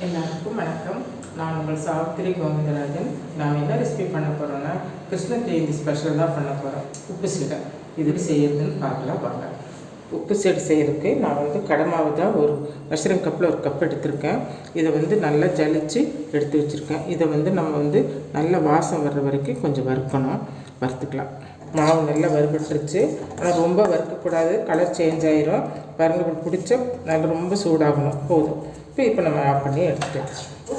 எல்லாருக்கும் வணக்கம். நான் உங்கள் சாவித்திரி கோவிந்தராஜன். நாம் என்ன ரெசிபி பண்ண போகிறோன்னா, கிருஷ்ண ஜெயந்தி ஸ்பெஷல் தான் பண்ண போகிறோம். உப்பு சீடை இது செய்யறதுன்னு பார்க்கலாம் வாங்க. உப்பு சீடை செய்கிறதுக்கு நான் கடை மாவு தான் ஒரு மெஷரிங் கப்பில் ஒரு கப் எடுத்திருக்கேன். இதை நல்லா ஜலிச்சு எடுத்து வச்சுருக்கேன். இதை நம்ம நல்ல வாசம் வர்ற வரைக்கும் கொஞ்சம் வறுத்துக்கலாம். மாவு நல்லா வறுபட்டுருச்சு. ஆனால் ரொம்ப வறுக்கக்கூடாது, கலர் சேஞ்ச் ஆகிரும். பாருங்கள், பிடிச்ச நல்லா ரொம்ப சூடாகணும் போதும். இப்போ நம்ம ஆஃப் பண்ணி எடுத்துட்டேன்.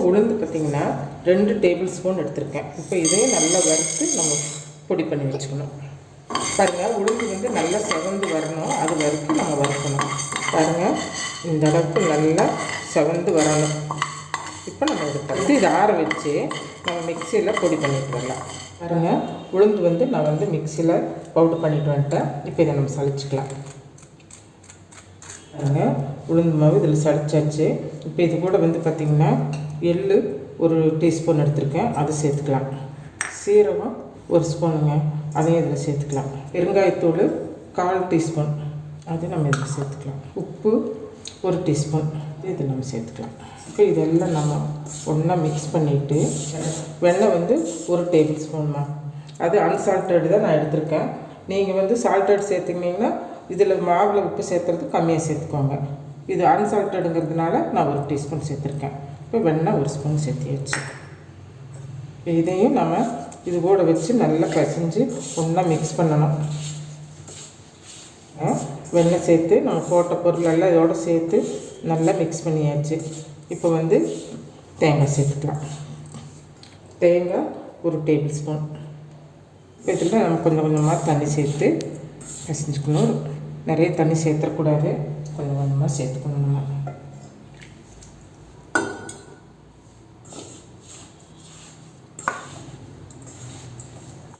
உளுந்து பார்த்திங்கன்னா 2 டேபிள் ஸ்பூன் எடுத்திருக்கேன். இப்போ இதையும் நல்லா வறுத்து நம்ம பொடி பண்ணி வச்சுக்கணும். பாருங்கள், உளுந்து நல்லா செவந்து வரணும், அது வரைக்கும் நம்ம வறுக்கணும். பாருங்கள், இந்த அளவுக்கு நல்லா செவந்து வரணும். இப்போ நம்ம எடுத்துக்கலாம். இதை ஆற வச்சு நம்ம மிக்சியில் பொடி பண்ணிட்டு வரலாம். பாருங்கள், உளுந்து நான் மிக்சியில் பவுடர் பண்ணிட்டு வந்துட்டேன். இப்போ இதை நம்ம சளிச்சிக்கலாம். பாருங்கள், உளுந்து மாவு இதில் சளிச்சாச்சு. இப்போ இது கூட பார்த்திங்கன்னா எள்ளு ஒரு டீஸ்பூன் எடுத்திருக்கேன், அதை சேர்த்துக்கலாம். சீரகம் 1 ஸ்பூனுங்க, அதையும் இதில் சேர்த்துக்கலாம். பெருங்காயத்தூள் 1/4 டீஸ்பூன், அது நம்ம இதில் சேர்த்துக்கலாம். உப்பு 1 டீஸ்பூன், இது நம்ம சேர்த்துக்கலாம். இப்போ இதெல்லாம் நம்ம ஒன்றா மிக்ஸ் பண்ணிவிட்டு வெண்ணெய் 1 டேபிள் ஸ்பூன்மா, அது அன்சால்ட்டட் தான் நான் எடுத்திருக்கேன். நீங்கள் சால்ட்டட் சேர்த்துக்கிட்டிங்கன்னா இதில் மாவில் உப்பு சேர்த்துறது கம்மியாக சேர்த்துக்கோங்க. இது அன்சால்ட்டடுங்கிறதுனால நான் 1 டீஸ்பூன் சேர்த்துருக்கேன். இப்போ வெண்ணெய் 1 ஸ்பூன் சேர்த்தியாச்சு. இதையும் நம்ம இது கூட வச்சு நல்லா பிசைஞ்சு ஒன்றா மிக்ஸ் பண்ணணும். வெண்ணெய் சேர்த்து நம்ம போட்ட பொருளெல்லாம் இதோடு சேர்த்து நல்லா மிக்ஸ் பண்ணியாச்சு. இப்போ தேங்காய் சேர்த்துக்கலாம். தேங்காய் 1 டேபிள் ஸ்பூன். இதில் நம்ம கொஞ்சம் கொஞ்சமாக தண்ணி சேர்த்து பிசைஞ்சுக்கணும். நிறைய தண்ணி சேர்த்துக்கூடாது, கொஞ்சம் கொஞ்சமாக சேர்த்துக்கணும்.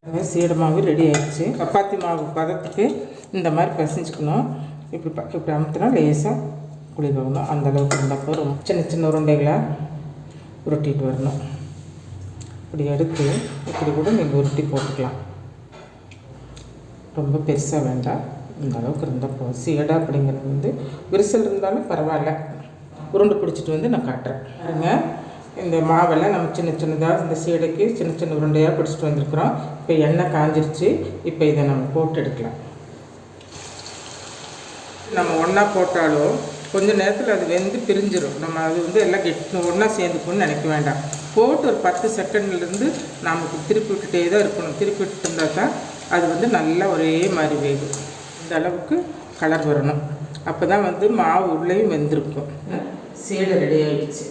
நம்ம சீடை மாவு ரெடி ஆகிடுச்சு. சப்பாத்தி மாவு பதத்துக்கு இந்த மாதிரி பிசைஞ்சுக்கணும். இப்படி அமுத்தினா லேசாக குளிக்கணும். அந்தளவுக்கு இருந்தப்போ ரொம்ப சின்ன சின்ன உருண்டைகளாக உருட்டிட்டு வரணும். இப்படி எடுத்து இப்படி கூட நீங்கள் உருட்டி போட்டுக்கலாம். ரொம்ப பெருசாக வேண்டாம், இந்த அளவுக்கு இருந்தால் போதும். சீடை அப்படிங்கிறது விரிசல் இருந்தாலும் பரவாயில்ல. உருண்டை பிடிச்சிட்டு நான் காட்டுறேன். பாருங்க, இந்த மாவெல்லாம் நம்ம சின்ன சின்னதாக இந்த சீடைக்கு சின்ன சின்ன உருண்டையாக பிடிச்சிட்டு வந்திருக்கிறோம். இப்போ எண்ணெய் காஞ்சிருச்சு. இப்போ இதை நம்ம போட்டு எடுக்கலாம். நம்ம ஒன்றா போட்டாலும் கொஞ்சம் நேரத்தில் அது பிரிஞ்சிடும். நம்ம அது எல்லாம் ஒன்றா சேர்ந்துக்கணும்னு நினைக்க வேண்டாம். போட்டு ஒரு 10 செகண்ட்லேருந்து நமக்கு திருப்பி விட்டுட்டே தான் இருக்கணும். திருப்பி விட்டு இருந்தால் தான் அது நல்லா ஒரே மாதிரி வேகும். இந்த அளவுக்கு கலர் வரணும். அப்போ தான் மாவு உள்ளேயும் வெந்திருக்கும். சீடை ரெடி ஆகிடுச்சு.